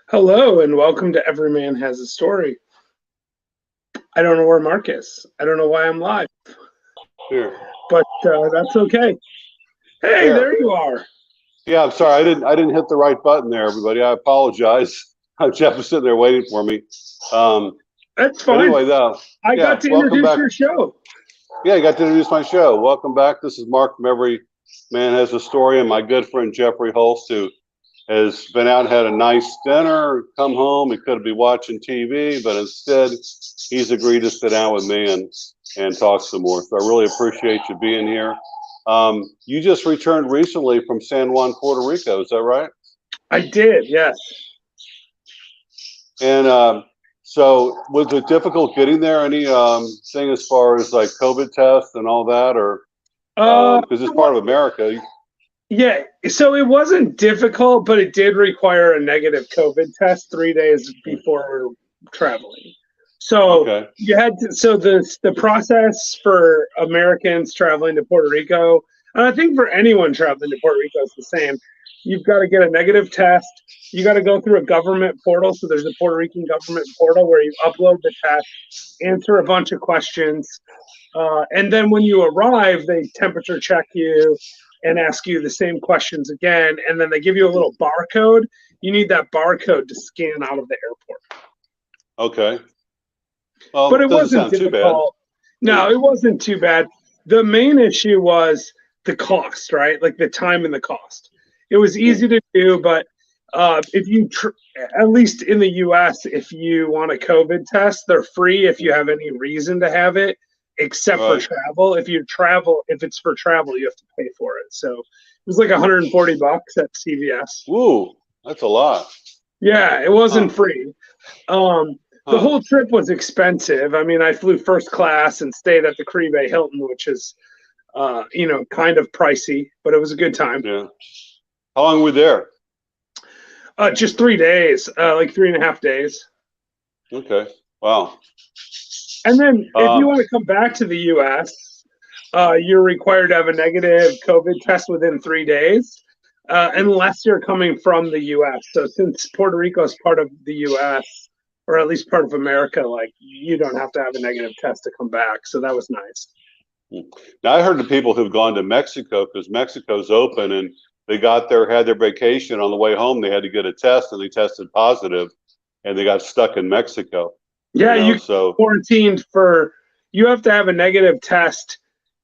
Hello and welcome to Every Man Has a Story. I don't know where Mark is. I don't know why I'm live, Here, but that's okay. Hey, there. there you are. Yeah, I'm sorry. I didn't hit the right button there, everybody. I apologize. Jeff was sitting there waiting for me. Um, That's but fine. anyway, though, I got yeah, to welcome introduce back. your show. Yeah, you got to introduce my show. Welcome back. This is Mark from Every Man Has a Story, and my good friend Jeffrey Holst, who has been out and had a nice dinner, come home. He could be watching TV, but instead he's agreed to sit down with me and talk some more. So I really appreciate you being here. You just returned recently from San Juan, Puerto Rico. Is that right? I did, yes. And so was it difficult getting there? Any thing as far as like COVID tests and all that, or Uh, because it's part of America? yeah, so it wasn't difficult, but it did require a negative COVID test 3 days before traveling. So Okay. you had to, so the process for Americans traveling to Puerto Rico, and I think for anyone traveling to Puerto Rico is the same. You've got to get a negative test. You got to go through a government portal. So there's a Puerto Rican government portal where you upload the test, answer a bunch of questions, and then when you arrive, they temperature check you and ask you the same questions again. And then they give you a little barcode. You need that barcode to scan out of the airport. Okay. But Well, it doesn't wasn't sound too bad. difficult. Yeah. No, it wasn't too bad. The main issue was the cost, right? Like the time and the cost. It was Hmm. easy to do, but if you, at least in the US, if you want a COVID test, they're free if you have any reason to have it, except for Right. travel. If it's for travel, you have to pay for it. So it was like 140 bucks at CVS. Woo, that's a lot. Yeah, it wasn't Huh. free. Um, the Huh. whole trip was expensive. I mean, I flew first class and stayed at the Caribe Hilton, which is, kind of pricey, but it was a good time. Yeah. How long were we there? Just 3 days, like 3.5 days. Okay. Wow. And then if you Um, want to come back to the US, you're required to have a negative COVID test within 3 days, unless you're coming from the US. So since Puerto Rico is part of the US, or at least part of America, like you don't have to have a negative test to come back. So that was nice. Now I heard the people who've gone to Mexico because Mexico's open and they got there, had their vacation on the way home. They had to get a test and they tested positive and they got stuck in Mexico, Yeah, you so quarantined for, you have to have a negative test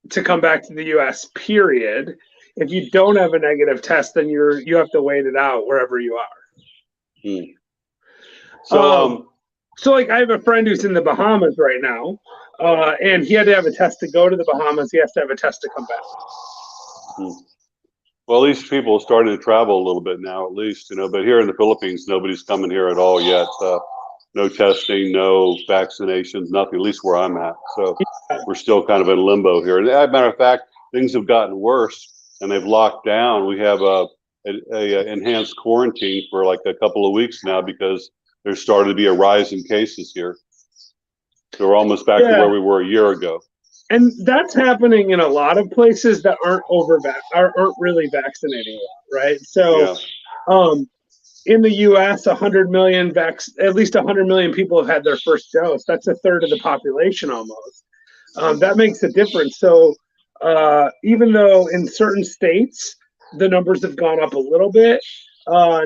to come back to the US, period. If you don't have a negative test, then you have to wait it out wherever you hmm. are. So, So like I have a friend who's in the Bahamas right now, and he had to have a test to go to the Bahamas. He has to have a test to come back. hmm. Well, at least people are starting to travel a little bit now, at least, but here in the Philippines, nobody's coming here at all yet. No testing, no vaccinations, nothing, at least where I'm at. So we're still kind of in limbo here. And as a matter of fact, things have gotten worse and they've locked down. We have a enhanced quarantine for like a couple of weeks now because there's started to be a rise in cases here. So we're almost back to Yeah, where we were a year ago. and that's happening in a lot of places that aren't really vaccinating well, right? So, Yeah. um, in the U.S., 100 million at least 100 million people have had their first dose. That's a third of the population almost. That makes a difference. So, even though in certain states the numbers have gone up a little bit,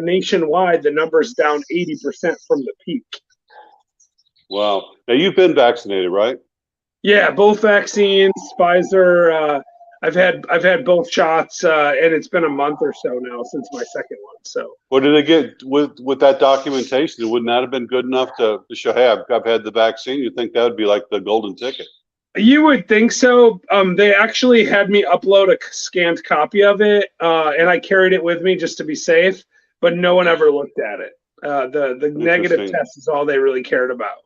nationwide the numbers down 80% from the peak. Wow. Now you've been vaccinated, right? Yeah, both vaccines, Pfizer. I've had both shots, and it's been a month or so now since my second one. So What did they get with that documentation? Wouldn't that have been good enough to show, hey, I've had the vaccine? You think that would be like the golden ticket? you would think so. They actually had me upload a scanned copy of it, and I carried it with me just to be safe. But no one ever looked at it. The negative Interesting. test is all they really cared about,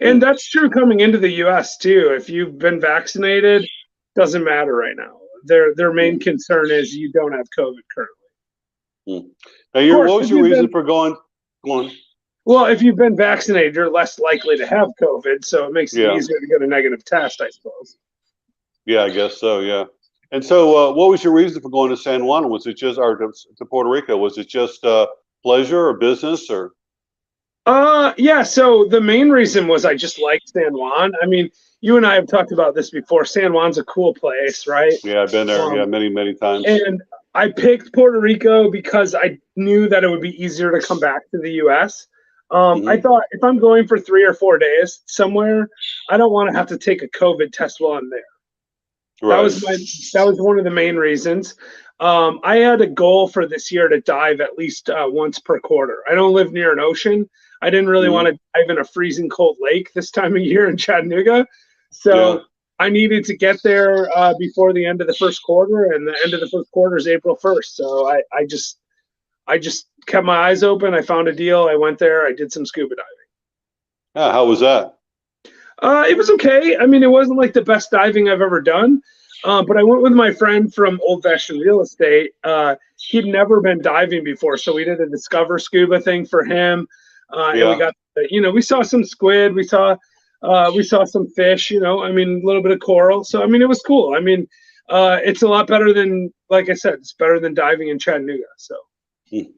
and Hmm. that's true coming into the U.S. too. If you've been vaccinated, doesn't matter right now. Their Hmm. main concern is you don't have COVID currently. Hmm. Now, Of course, what was if your you've reason been for going? Going? well, if you've been vaccinated, you're less likely to have COVID, so it makes it Yeah, easier to get a negative test, I suppose. yeah, I guess so. Yeah. And so, what was your reason for going to San Juan? Was it just, or to Puerto Rico? Was it just pleasure or business or? Yeah, so the main reason was I just liked San Juan. I mean, you and I have talked about this before. San Juan's a cool place, right? Yeah, I've been there. Yeah, Um, many, many times. and I picked Puerto Rico because I knew that it would be easier to come back to the US. I Hmm. thought if I'm going for 3 or 4 days somewhere, I don't want to have to take a COVID test while I'm there. That Right. was my that was one of the main reasons. I had a goal for this year to dive at least once per quarter. I don't live near an ocean. I didn't really want Hmm. to dive in a freezing cold lake this time of year in Chattanooga, Yeah. so I needed to get there before the end of the first quarter, and the end of the first quarter is April 1st. So I just kept my eyes open. I found a deal. I went there. I did some scuba diving. Yeah. How was that? It was okay. I mean, it wasn't like the best diving I've ever done, but I went with my friend from Old Fashioned Real Estate. He'd never been diving before, so we did a Discover Scuba thing for him, and we Yeah. got, we saw some squid, we saw some fish. I mean, a little bit of coral. So I mean, it was cool. I mean, it's a lot better than, like I said, it's better than diving in Chattanooga. So.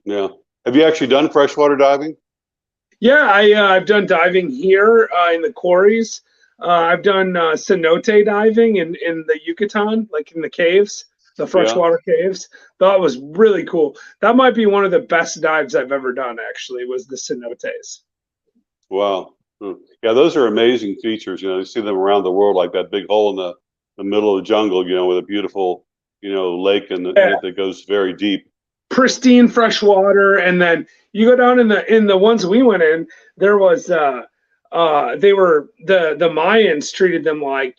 Yeah. Have you actually done freshwater diving? Yeah, I've done diving here in the quarries. I've done cenote diving in the Yucatan, like in the caves, the Yeah. freshwater caves. That was really cool. That might be one of the best dives I've ever done. Actually, was the cenotes. Wow. Hmm. Yeah, those are amazing features. You see them around the world, like that big hole in the middle of the jungle, with a beautiful, lake in Yeah, it that goes very deep. pristine fresh water, and then you go down in the ones we went in. There was they were the Mayans treated them like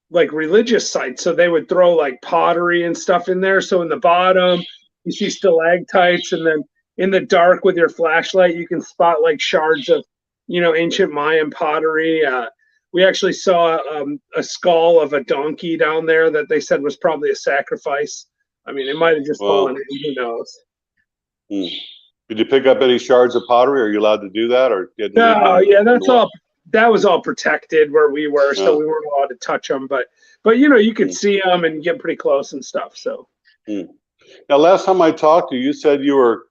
like religious sites. So they would throw like pottery and stuff in there. So in the bottom, you see stalactites, and then in the dark with your flashlight, you can spot like shards of, ancient Mayan pottery. We actually saw a skull of a donkey down there that they said was probably a sacrifice. I mean, it might have just fallen Wow. in. Who knows? Hmm. Did you pick up any shards of pottery? Are you allowed to do that, or didn't leave them No, yeah, in the that's water? all. That was all protected where we were, so Yeah. we weren't allowed to touch them. But you could Hmm. see them and get pretty close and stuff. So. Hmm. Now, last time I talked to you, you said you were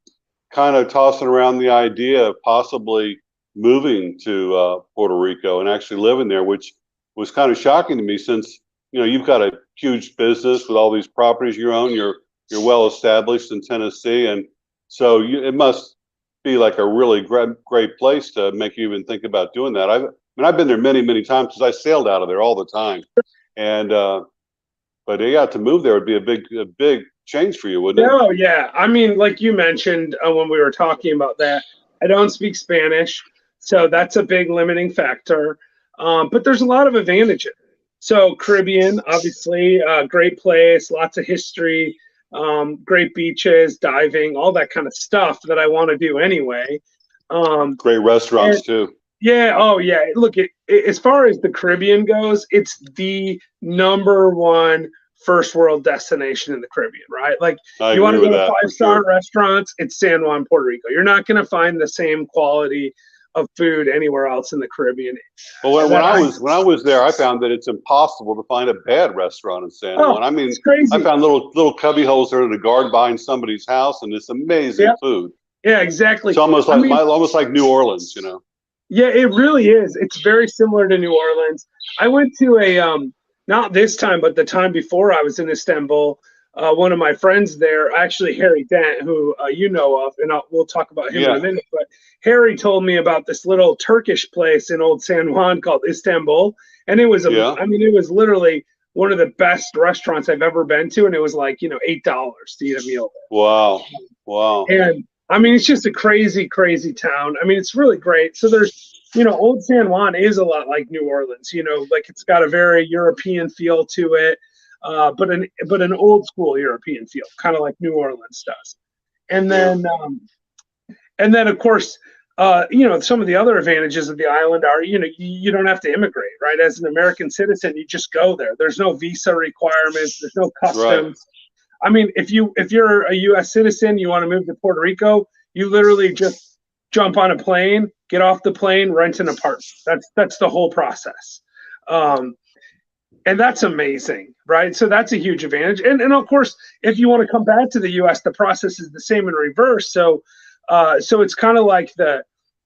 kind of tossing around the idea of possibly moving to Puerto Rico and actually living there, which was kind of shocking to me since you've got a huge business with all these properties you own. You're well established in Tennessee, and so it must be like a really great place to make you even think about doing that. I've been there many times because I sailed out of there all the time, and but yeah, to move there would be a big change for you, wouldn't it? No, yeah. I mean, like you mentioned when we were talking about that, I don't speak Spanish, so that's a big limiting factor. But there's a lot of advantages. So Caribbean, obviously, great place, lots of history, great beaches, diving, all that kind of stuff that I want to do anyway. Um, Great and restaurants too. yeah, oh yeah. Look, as far as the Caribbean goes, it's the number one first world destination in the Caribbean, right? Like, I you want agree to with go to that for five-star sure. restaurants, it's San Juan, Puerto Rico. You're not going to find the same quality of food anywhere else in the Caribbean. Well, when, when That I I was when I was there, I found that it's impossible to find a bad restaurant in San Oh, Juan. I mean, it's I crazy. found little cubby holes there in the garden behind somebody's house, and it's amazing Yeah, food. yeah, It's exactly. almost I like mean, almost like New Orleans. yeah, it really is. It's very similar to New Orleans. I went to a not this time, but the time before I was in Istanbul. One of my friends there, actually Harry Dent, who you know of, and we'll talk about him in a Yeah, minute. But Harry told me about this little Turkish place in Old San Juan called Istanbul, and it was yeah. I mean, it was literally one of the best restaurants I've ever been to, and it was like $8 to eat a meal. Wow, wow. And I mean, it's just a crazy, crazy town. I mean, it's really great. So Old San Juan is a lot like New Orleans. Like it's got a very European feel to it, but an old school European feel, kind of like New Orleans does. And Yeah, then of course, some of the other advantages of the island are, you don't have to immigrate, right? As an American citizen, you just go there. There's no visa requirements. There's no right. customs. I mean, if you're a U.S. citizen, you want to move to Puerto Rico, you literally just jump on a plane, get off the plane, rent an apartment. That's the whole process, um, and that's amazing, right? So that's a huge advantage. And of course, if you want to come back to the U.S., the process is the same in reverse. So it's kind of like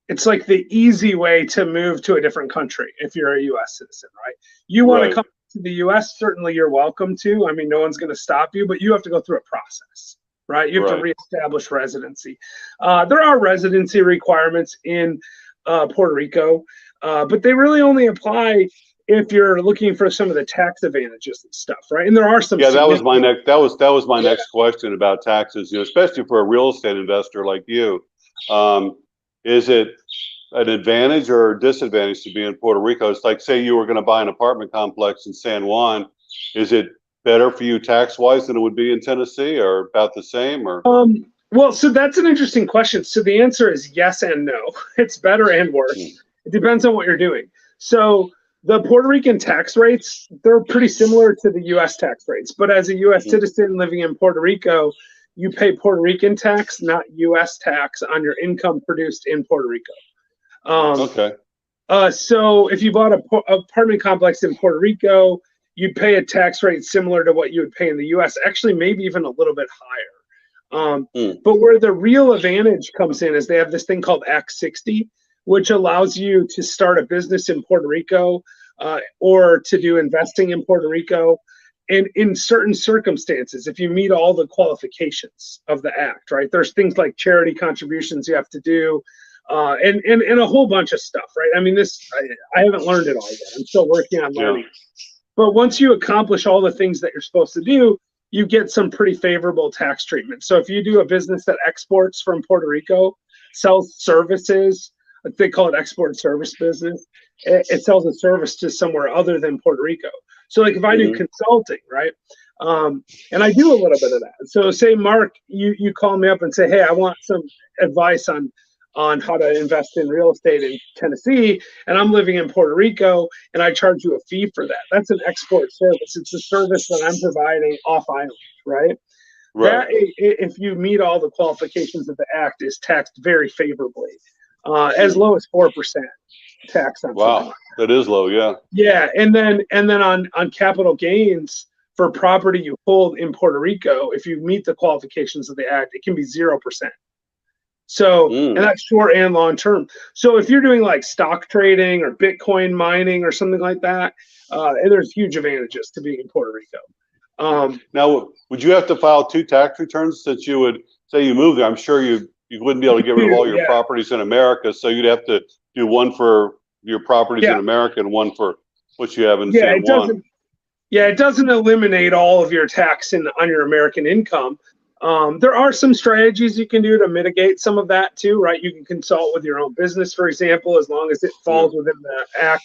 it's like the easy way to move to a different country if you're a U.S. citizen, right? You want to Right. come to the U.S., certainly you're welcome to. I mean, no one's going to stop you, but you have to go through a process, right? You have to Right. reestablish residency. There are residency requirements in Puerto Rico, but they really only apply if you're looking for some of the tax advantages and stuff, right? And there are some Yeah, that was my significant. next. That was my Yeah. next question about taxes. You know, especially for a real estate investor like you, um, is it an advantage or a disadvantage to be in Puerto Rico? It's like, say you were going to buy an apartment complex in San Juan. Is it better for you tax wise than it would be in Tennessee, or about the same? Or Well, so that's an interesting question. So the answer is yes and no. It's better and Hmm. worse. It depends on what you're doing. So the Puerto Rican tax rates, they're pretty similar to the US tax rates. But as a US citizen living in Puerto Rico, you pay Puerto Rican tax, not US tax on your income produced in Puerto Rico. Okay. So if you bought a apartment complex in Puerto Rico, you'd pay a tax rate similar to what you would pay in the US, actually maybe even a little bit higher. Hmm. But where the real advantage comes in is they have this thing called Act 60, which allows you to start a business in Puerto Rico or to do investing in Puerto Rico. And in certain circumstances, if you meet all the qualifications of the act, right? There's things like charity contributions you have to do, and a whole bunch of stuff, right? I mean, I haven't learned it all yet. I'm still working on Yeah. learning. But once you accomplish all the things that you're supposed to do, you get some pretty favorable tax treatment. So if you do a business that exports from Puerto Rico, sells services, they call it export service business, it sells a service to somewhere other than Puerto Rico. So like if I do Hmm. consulting, right? And I do a little bit of that. So say Mark, you call me up and say, hey, I want some advice on how to invest in real estate in Tennessee, and I'm living in Puerto Rico, and I charge you a fee for that. That's an export service. It's a service that I'm providing off island, right? Right. That, if you meet all the qualifications of the act, is taxed very favorably, as Hmm. low as 4% tax on something Wow, like that is low. Yeah. that. Yeah, and then on capital gains for property you hold in Puerto Rico, if you meet the qualifications of the act, it can be 0%. So, and Mm. that's short and long term. So, if you're doing like stock trading or Bitcoin mining or something like that, and there's huge advantages to being in Puerto Rico. Now, would you have to file two tax returns since you would say you moved there? I'm sure you wouldn't be able to get rid of all your Yeah, properties in America, so you'd have to do one for your properties in yeah, America and one for what you have in yeah. San It Juan. doesn't. Yeah, it doesn't eliminate all of your tax on your American income. There are some strategies you can do to mitigate some of that too, right? You can consult with your own business, for example, as long as it Yeah. falls within the act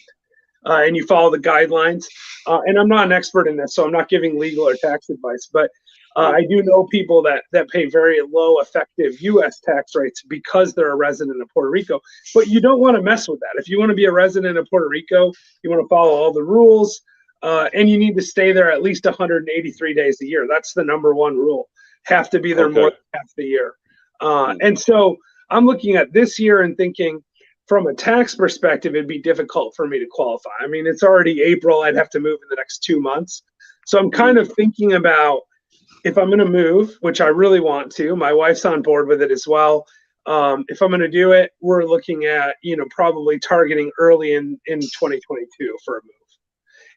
and you follow the guidelines. And I'm not an expert in this, so I'm not giving legal or tax advice, but Right. I do know people that pay very low effective U.S. tax rates because they're a resident of Puerto Rico. But you don't want to mess with that. If you want to be a resident of Puerto Rico, you want to follow all the rules, and you need to stay there at least 183 days a year. That's the number one rule. Have to be there more Okay. than half the year. Hmm. And so I'm looking at this year and thinking, from a tax perspective, it'd be difficult for me to qualify. I mean, it's already April. I'd have to move in the next 2 months. So I'm kind of thinking about if I'm going to move, which I really want to. My wife's on board with it as well. If I'm going to do it, we're looking at, probably targeting early in 2022 for a move.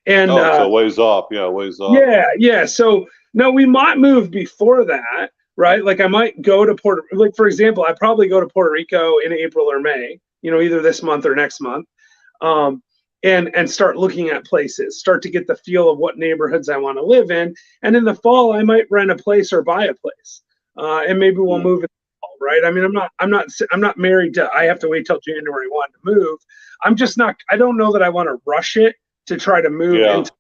And Oh, so ways off. Yeah, ways off. yeah, yeah. So no, we might move before that, right? Like I might go to like for example, I probably go to Puerto Rico in April or May, either this month or next month, um, and start looking at places, start to get the feel of what neighborhoods I want to live in, and in the fall I might rent a place or buy a place, and maybe we'll Hmm. move in the fall, right? I mean, I'm not married to. I have to wait till January 1 to move. I'm just not. I don't know that I want to rush it to try to move Yeah. into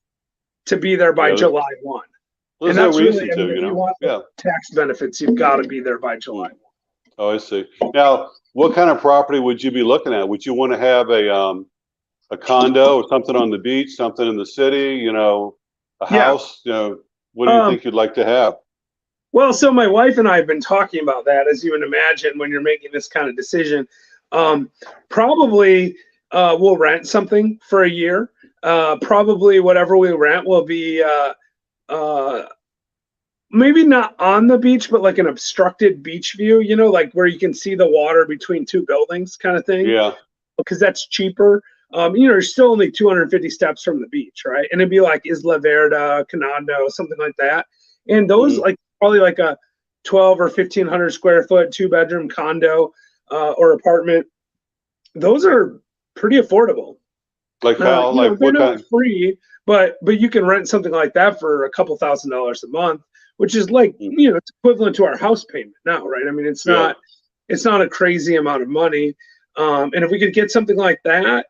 to be there by Yeah. July 1. There's And no that's really, reason I mean, to, if you you know. want the Yeah. tax benefits, you've got to be there by July Hmm. Oh, I see. Now, what kind of property would you be looking at? Would you want to have a condo or something on the beach, something in the city, a 1. Yeah. house, what do you Um, think you'd like to have? well, so my wife and I have been talking about that, as you would imagine, when you're making this kind of decision. Um, Probably we'll rent something for a year. Probably whatever we rent will be uh, maybe not on the beach, but like an obstructed beach view, you know, like where you can see the water between two buildings kind of thing, Yeah. because that's cheaper. You know, you're still only 250 steps from the beach, right? And it'd be like Isla Verde, Canando, something like that. And those Hmm. like probably like a 12 or 1500 square foot 2 bedroom condo or apartment. Those are pretty affordable. Like how? You know, Like they're what not kind? free, but you can rent something like that for a couple $1,000s a month, which is like, Hmm. you know, it's equivalent to our house payment now, right? I mean, Yeah. it's not a crazy amount of money. And if we could get something like that,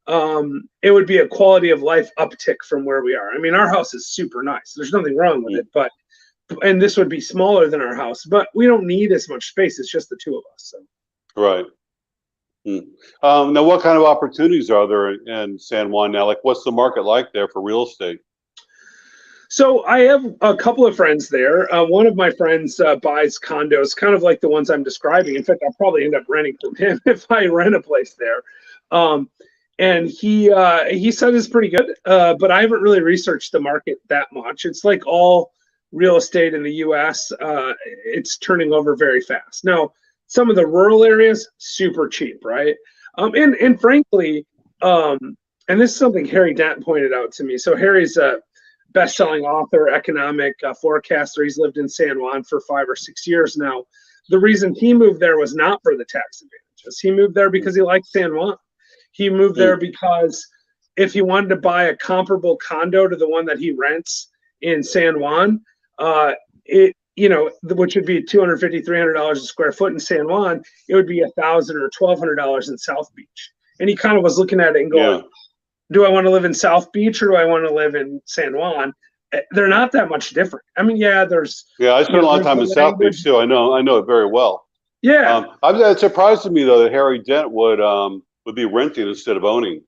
it would be a quality of life uptick from where we are. I mean, our house is super nice. There's nothing wrong with Hmm. it, but and this would be smaller than our house, but we don't need as much space. It's just the two of us. So. Right. Hmm. Now, what kind of opportunities are there in San Juan now? Like, what's the market like there for real estate? So I have a couple of friends there. One of my friends buys condos, kind of like the ones I'm describing. In fact, I'll probably end up renting from him if I rent a place there. Um, and he said it's pretty good, but I haven't really researched the market that much. It's like all real estate in the U.S. It's turning over very fast. Now, some of the rural areas super cheap, right? And frankly, and this is something Harry Dent pointed out to me. So Harry's a best-selling author, economic forecaster. He's lived in San Juan for 5 or 6 years now. The reason he moved there was not for the tax advantages. He moved there because he liked San Juan. He moved there Hmm. because if he wanted to buy a comparable condo to the one that he rents in San Juan, it you know, which would be $250, $300 a square foot in San Juan, it would be $1,000 or $1,200 in South Beach. And he kind of was looking at it and going, Yeah. do I want to live in South Beach or do I want to live in San Juan? They're not that much different. I mean, yeah, there's, Yeah. I you spent a know, lot of there's time in the South Beach language. too. I know it very well. Yeah. It surprises me though that Harry Dent would be renting instead of owning.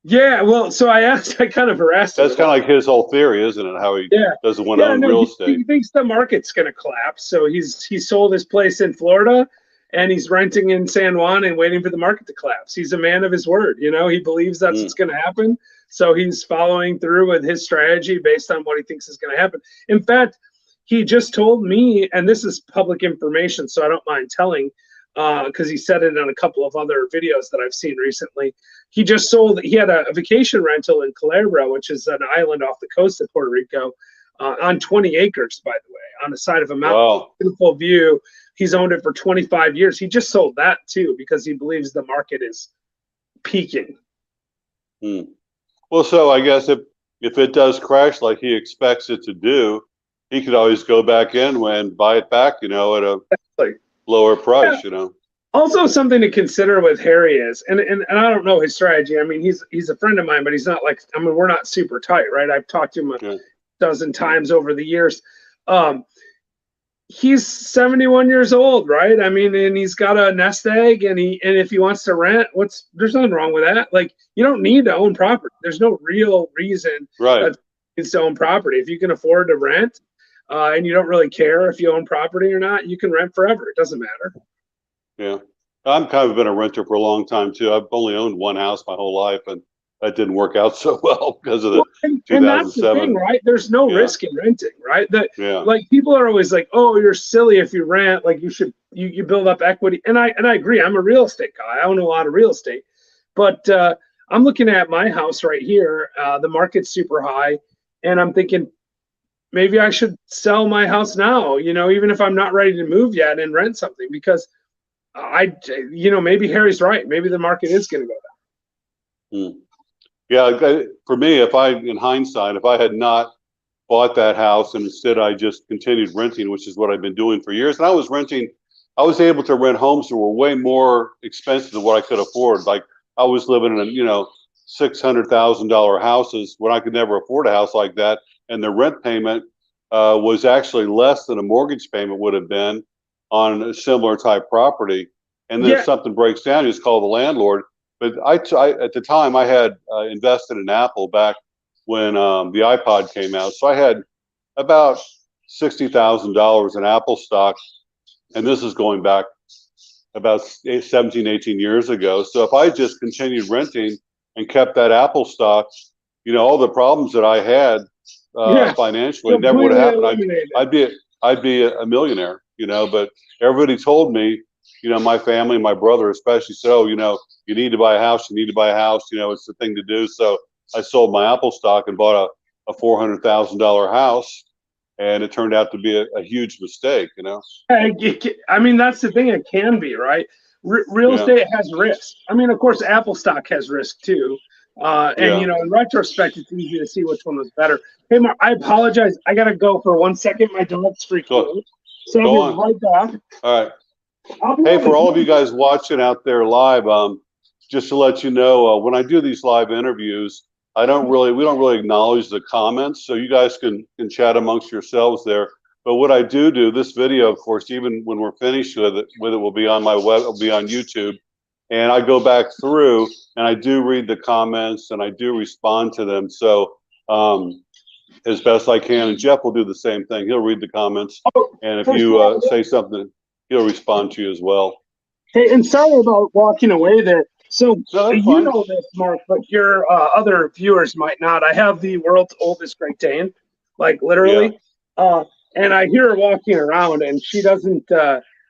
Yeah. Well, so I kind of harassed him That's kind about of like his whole theory, isn't it? How he Yeah. doesn't want to Yeah, own no, real he estate. thinks the market's going to collapse. So he sold his place in Florida and he's renting in San Juan and waiting for the market to collapse. He's a man of his word. You know, he believes that's Hmm. what's going to happen. So he's following through with his strategy based on what he thinks is going to happen. In fact, he just told me, and this is public information, so I don't mind telling, because he said it in a couple of other videos that I've seen recently. He had a vacation rental in Culebra, which is an island off the coast of Puerto Rico, on 20 acres, by the way, on the side of a mountain. Wow. Beautiful view. He's owned it for 25 years. He just sold that too because he believes the market is peaking. Hmm. Well, so I guess if it does crash like he expects it to do, he could always go back in and buy it back, you know, at a Like, lower yeah. price, you know. Also, something to consider with Harry is, and I don't know his strategy. I mean, he's a friend of mine, but he's not like, I mean, we're not super tight, right? I've talked to him a Yeah. dozen times over the years. Um, he's 71 years old, right? I mean, and he's got a nest egg, and if he wants to rent, there's nothing wrong with that. Like, you don't need to own property. There's no real reason Right. that it's to own property. If you can afford to rent, and you don't really care if you own property or not, you can rent forever. It doesn't matter. Yeah. I'm kind of been a renter for a long time too. I've only owned one house my whole life, and that didn't work out so well because of the Well, and that's the thing, 2007. right? There's no Yeah. risk in renting, right? That Yeah. like people are always like, "Oh, you're silly if you rent. Like you build up equity." And I agree. I'm a real estate guy. I own a lot of real estate, but I'm looking at my house right here. The market's super high, and I'm thinking maybe I should sell my house now. You know, even if I'm not ready to move yet, and rent something because maybe Harry's right. Maybe the market is going to go Hmm. Yeah. For me, in hindsight, if I had not bought that house and instead I just continued renting, which is what I've been doing for years, and I was able to rent homes that were way more expensive than what I could afford. Like I was living in, $600,000 houses when I could never afford a house like that, and the rent payment was actually less than a mortgage payment would have been on a similar type property. And then if down. something breaks down, you just call the landlord. But at the time I had invested in Apple back when the iPod came out, so I had about $60,000 in Apple stock, and this is going back about 17, 18 years ago. So if I just continued renting and kept that Apple stock, all the problems that I had Yeah, financially. It never would have completely happened. eliminated. I'd be a millionaire, you know. But everybody told me, you know, my family, my brother especially, said, oh, you know, you need to buy a house. You need to buy a house. You know, it's the thing to do. So I sold my Apple stock and bought a $400,000 house, and it turned out to be a huge mistake. You know. I mean, that's the thing. It can be, right? Real Yeah. estate has risk. I mean, of course, Apple stock has risk too. And Yeah. you know, in retrospect, it's easy to see which one was better. Hey, Mark, I apologize. I gotta go for 1 second. My dog's freaking Go out, so I'll go be on. right back. All right. I'll be Hey, right for all of you back. guys watching out there live, just to let you know, when I do these live interviews, we don't really acknowledge the comments, so you guys can chat amongst yourselves there. But what I do this video, of course, even when we're finished with it will be on my web, it'll be on YouTube, and I go back through and I do read the comments and I do respond to them. So as best I can, and Jeff will do the same thing. He'll read the comments, Oh, and if for you sure. say something, he'll respond to you as well. Hey, and sorry about walking away there. So No, that's you fine. know this, Mark, but your other viewers might not. I have the world's oldest Great Dane, like Yeah. literally, and I hear her walking around, and she doesn't.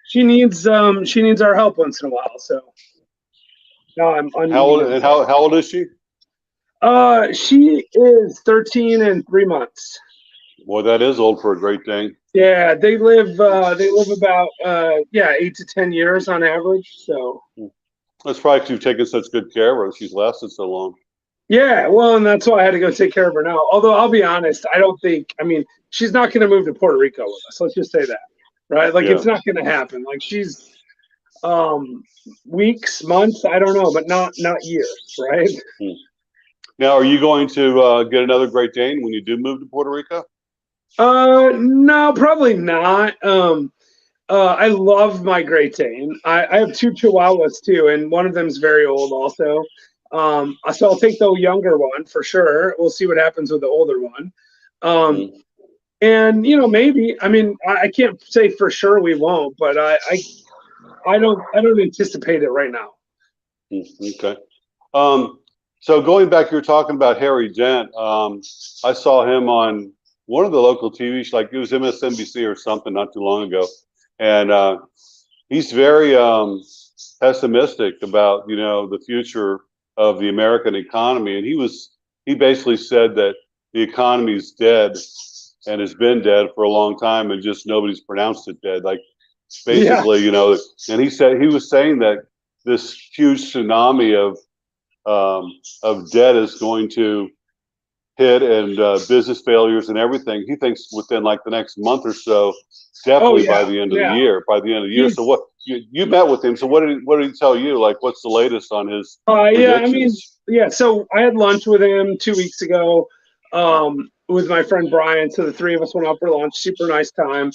She needs our help once in a while. So now I'm How old unmuting and her. how old is she? She is 13 and 3 months. Boy, that is old for a Great Dane. Yeah, they live. They live about 8 to 10 years on average. So. That's probably because you've taken such good care of her. She's lasted so long. Yeah, well, and that's why I had to go take care of her now. Although I'll be honest, I don't think. I mean, she's not going to move to Puerto Rico with us. Let's just say that, right? Like, Yeah. it's not going to happen. Like, she's weeks, months, I don't know, but not years, right? Hmm. Now, are you going to get another Great Dane when you do move to Puerto Rico? No, probably not. I love my Great Dane. I have two Chihuahuas too, and one of them's very old also. So I'll take the younger one for sure. We'll see what happens with the older one. Um, Hmm. And you know, maybe. I mean, I can't say for sure we won't, but I don't anticipate it right now. Okay. So going back, you were talking about Harry Dent. I saw him on one of the local TV shows, like it was MSNBC or something, not too long ago, and he's very pessimistic about the future of the American economy, and he basically said that the economy's dead and has been dead for a long time, and just nobody's pronounced it dead. Like Yeah. basically, and he was saying that this huge tsunami of debt is going to hit, and business failures and everything. He thinks within like the next month or so, Oh definitely by yeah, the end of the yeah. year. By the end of the year. So He's what you met with him? So what did he tell you? Like, what's the latest on his yeah. I mean, predictions? yeah. So I had lunch with him 2 weeks ago, with my friend Brian. So the three of us went out for lunch. Super nice time.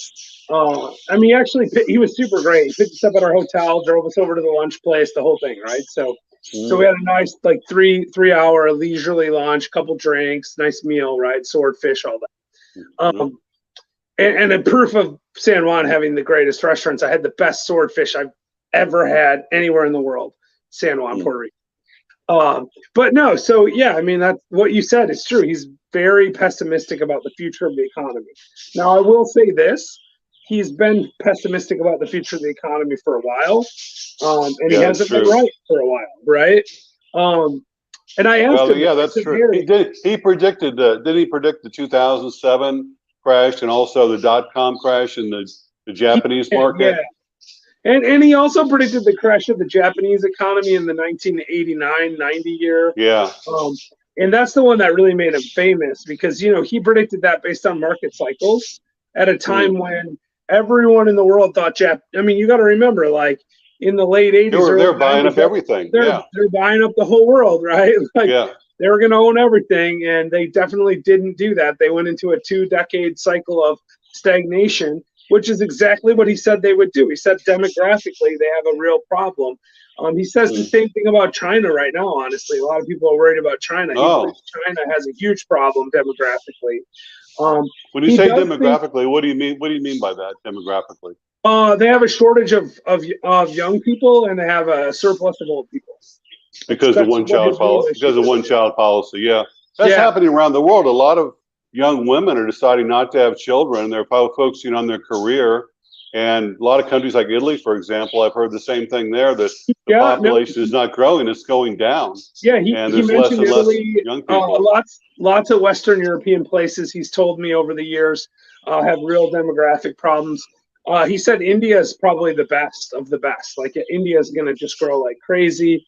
I mean, actually, he was super great. He picked us up at our hotel, drove us over to the lunch place, the whole thing, right? So we Mm, had a nice like three hour leisurely lunch, couple drinks, nice meal, right? Swordfish, all that. mm, And a proof of San Juan having the greatest restaurants. I had the best swordfish I've ever had anywhere in the world. San Juan, mm, Puerto Rico. But no, so yeah, I mean that's what you said. It's true. He's very pessimistic about the future of the economy. Now, I will say this: he's been pessimistic about the future of the economy for a while, and he yeah, that's hasn't been true. right for a while, right? And I asked Well, him, yeah, I that's said, true. Harry, He predicted did he predict the 2007 crash and also the .com crash in the Japanese yeah, market? and he also predicted the crash of the Japanese economy in the 1989-90 year. Yeah. Um, and that's the one that really made him famous because, you know, he predicted that based on market cycles at a time Mm. when everyone in the world thought I mean, you got to remember, like in the late 80s, They're early buying 90s, up everything. they're Yeah. they're buying up the whole world, right? Like Yeah. they were going to own everything, and they definitely didn't do that. They went into a 2-decade cycle of stagnation, which is exactly what he said they would do. He said demographically they have a real problem. He says the Mm. same thing about China right now. Honestly, a lot of people are worried about China. He Oh, believes China has a huge problem demographically. when you He say does think demographically, what do you mean? What do you mean by that demographically? they have a shortage of young people, and they have a surplus of old people. Because of That's one what child his real policy. issue Because of one is. child policy. Yeah, that's Yeah, happening around the world. A lot of young women are deciding not to have children. They're focusing on their career. And a lot of countries like Italy, for example, I've heard the same thing there, that the Yeah, no, population is not growing, it's going down. yeah, And he there's less mentioned and less Italy. young people. Lots of Western European places he's told me over the years have real demographic problems. He said India is probably the best of the best. Like India is going to just grow like crazy.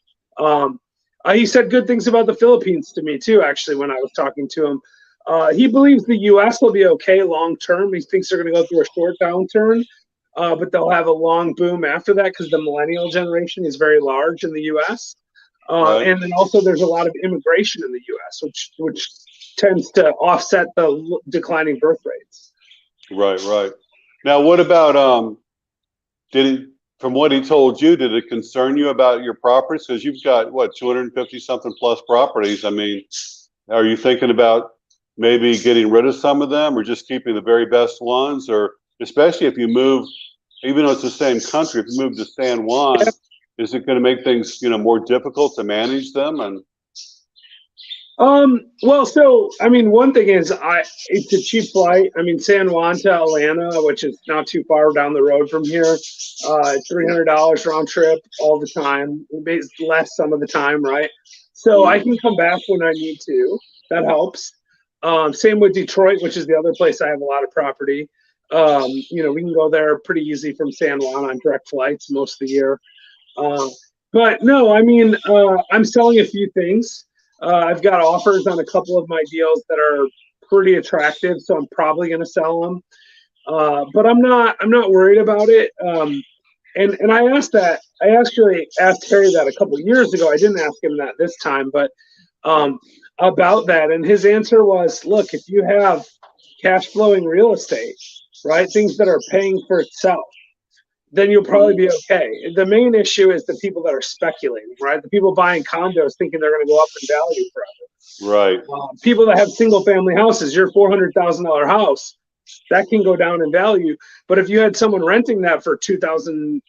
He said good things about the Philippines to me too. Actually, when I was talking to him, he believes the U.S. will be okay long term. He thinks they're going to go through a short downturn, but they'll have a long boom after that because the millennial generation is very large in the U.S. Right. And then also there's a lot of immigration in the U.S., which tends to offset the declining birth rates. Right, right. Now, what about from what he told you, did it concern you about your properties? Because you've got what, 250 something plus properties. I mean, are you thinking about maybe getting rid of some of them, or just keeping the very best ones? Or especially if you move, even though it's the same country, if you move to San Juan, Yeah. is it going to make things, more difficult to manage them? And Well, so I mean, one thing is, it's a cheap flight. I mean, San Juan to Atlanta, which is not too far down the road from here, $300 round trip all the time. It's less some of the time, right? So I can come back when I need to. That helps. Same with Detroit, which is the other place I have a lot of property. We can go there pretty easy from San Juan on direct flights most of the year. But no, I mean, I'm selling a few things. I've got offers on a couple of my deals that are pretty attractive, so I'm probably going to sell them. But I'm not worried about it. And I actually asked Harry that a couple of years ago. I didn't ask him that this time, but about that, and his answer was, look, if you have cash flowing real estate, right, things that are paying for itself, then you'll probably be okay. The main issue is the people that are speculating, right? The people buying condos thinking they're going to go up in value forever. right, People that have single family houses, your $400,000 house, that can go down in value. But if you had someone renting that for $2,000,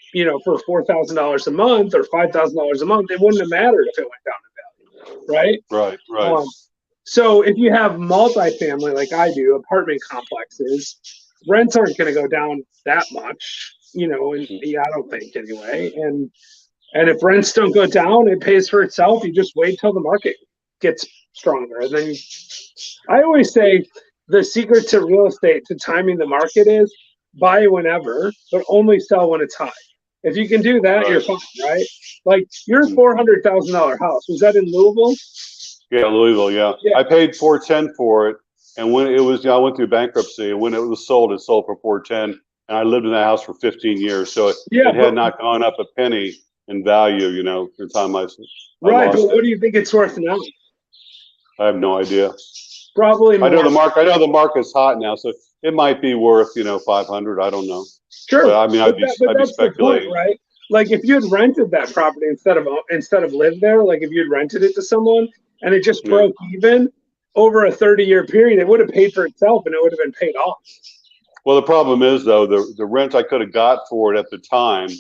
for $4,000 a month or $5,000 a month, it wouldn't have mattered if it went down in value, right? right. So if you have multifamily like I do, apartment complexes, rents aren't going to go down that much, and yeah, I don't think anyway. And if rents don't go down, it pays for itself. You just wait till the market gets stronger. And then I always say the secret to real estate, to timing the market, is buy whenever, but only sell when it's high. If you can do that, you're fine, right? Like your $400,000 house, was that in Louisville? Yeah, Louisville. Yeah, I paid 410 for it, and when it was, I went through bankruptcy, and when it sold for 410, and I lived in that house for 15 years, so it had not gone up a penny in value, the time I right. lost But what do you think it's worth now? I have no idea. Probably more. I know the market's hot now, so it might be worth 500. I don't know. Sure. But I mean, I'd be speculating, right? Like if you had rented that property instead of lived there, like if you had rented it to someone and it just broke even over a 30-year period, it would have paid for itself and it would have been paid off. Well, the problem is though, the rent I could have got for it at the time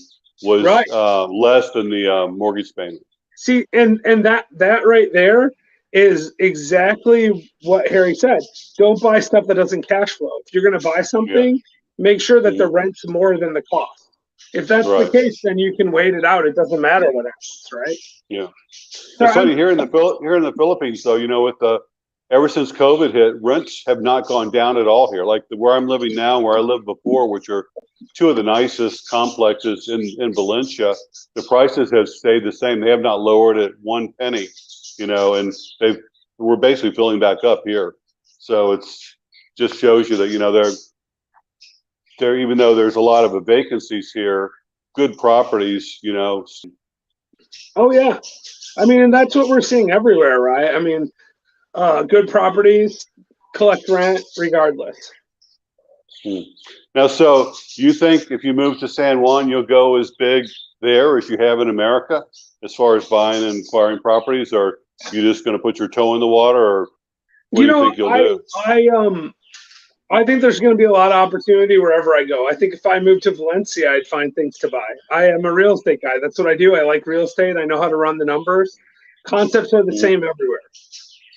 was less than the mortgage payment. See, and that right there is exactly what Harry said. Don't buy stuff that doesn't cash flow. If you're going to buy something, make sure that the rent's more than the cost. If that's the case, then you can wait it out. It doesn't matter what happens, right? Yeah. It's funny here in the Philippines, though. With ever since COVID hit, rents have not gone down at all here. Like where I'm living now, and where I lived before, which are two of the nicest complexes in Valencia, the prices have stayed the same. They have not lowered it one penny. And we're basically filling back up here. So it's just shows you that they're even though there's a lot of vacancies here, good properties. Oh yeah, I mean, and that's what we're seeing everywhere, right? I mean, good properties collect rent regardless. Now, so you think if you move to San Juan, you'll go as big there as you have in America, as far as buying and acquiring properties, or you just going to put your toe in the water, or what do you think you'll do? I think there's going to be a lot of opportunity wherever I go. I think if I moved to Valencia, I'd find things to buy. I am a real estate guy. That's what I do. I like real estate. I know how to run the numbers. Concepts are the same everywhere.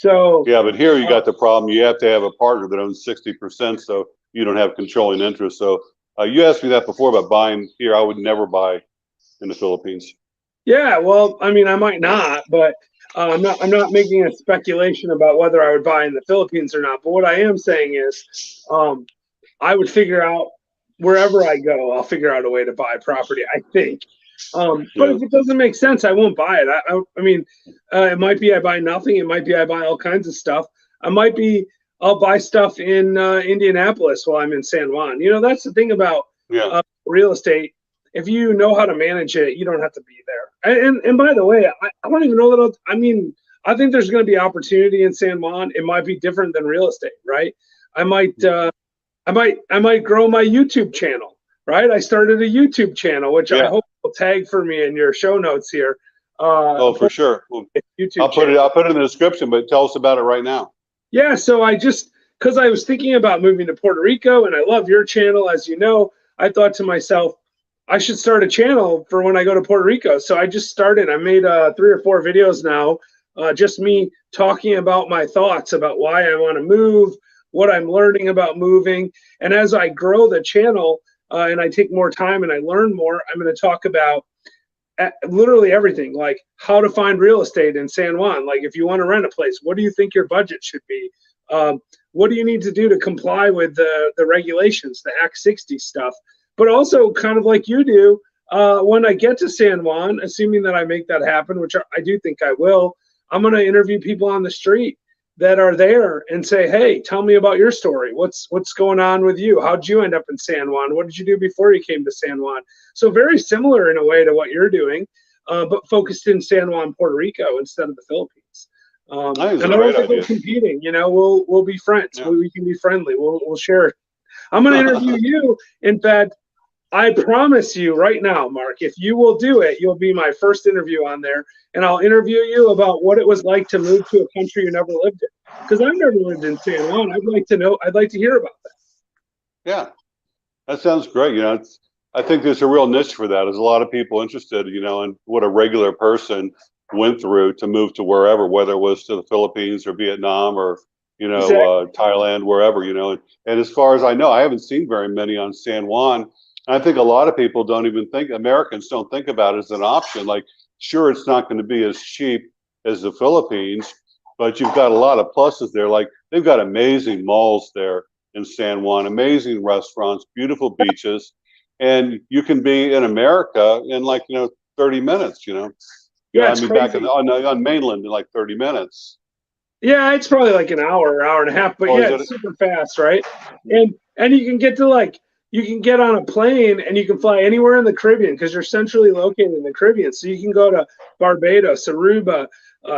So yeah, but here you got the problem. You have to have a partner that owns 60%, so you don't have controlling interest. So you asked me that before about buying here. I would never buy in the Philippines. yeah, well, I mean, I might not, but I'm not making a speculation about whether I would buy in the Philippines or not. But what I am saying is, um, I would figure out wherever I go, I'll figure out a way to buy property, I think. But Yeah, if it doesn't make sense, I won't buy it. I mean, it might be I buy nothing. It might be I buy all kinds of stuff. I might be I'll buy stuff in Indianapolis while I'm in San Juan. You know, that's the thing about yeah, real estate. If you know how to manage it, you don't have to be there. And by the way, I don't even know that. I mean, I think there's going to be opportunity in San Juan. It might be different than real estate, right? I might I might grow my YouTube channel, right? I started a YouTube channel, which I yeah. hope will tag for me in your show notes here. Oh, for sure. Well, YouTube channel. I'll put it in the description, but tell us about it right now. Yeah, so I just because I was thinking about moving to Puerto Rico, and I love your channel, as you know. I thought to myself, I should start a channel for when I go to Puerto Rico. So I just started. I made 3 or 4 videos now, just me talking about my thoughts about why I want to move, what I'm learning about moving. And as I grow the channel and I take more time and I learn more, I'm going to talk about literally everything, like how to find real estate in San Juan. Like if you want to rent a place, what do you think your budget should be? What do you need to do to comply with the regulations, the Act 60 stuff? But also kind of like you do, when I get to San Juan, assuming that I make that happen, which I do think I will, I'm going to interview people on the street that are there and say, hey, tell me about your story. What's going on with you? How'd you end up in San Juan? What did you do before you came to San Juan? So very similar in a way to what you're doing, but focused in San Juan, Puerto Rico instead of the Philippines. I think it's And a I don't great think we're idea. competing. You know, we'll be friends. Yeah. We can be friendly. We'll share. I'm going to interview you. In fact, I promise you right now, Mark, if you will do it, you'll be my first interview on there. And I'll interview you about what it was like to move to a country you never lived in. Because I've never lived in San Juan. I'd like to know. I'd like to hear about that. Yeah, that sounds great. You know, I think there's a real niche for that. There's a lot of people interested, you know, in what a regular person went through to move to wherever, whether it was to the Philippines or Vietnam or, you know, Exactly. Thailand, wherever, you know. And as far as I know, I haven't seen very many on San Juan. And I think a lot of people don't even think, Americans don't think about it as an option. Like, sure, it's not going to be as cheap as the Philippines, but you've got a lot of pluses there. Like, they've got amazing malls there in San Juan, amazing restaurants, beautiful beaches. And you can be in America in like, you know, 30 minutes, you know. Yeah, I it's mean, back crazy. on mainland in like 30 minutes. Yeah, it's probably like an hour and a half, but Oh, yeah, is it? it's super fast, right? And you can get to like you can get on a plane and you can fly anywhere in the Caribbean because you're centrally located in the Caribbean. So you can go to Barbados, Aruba,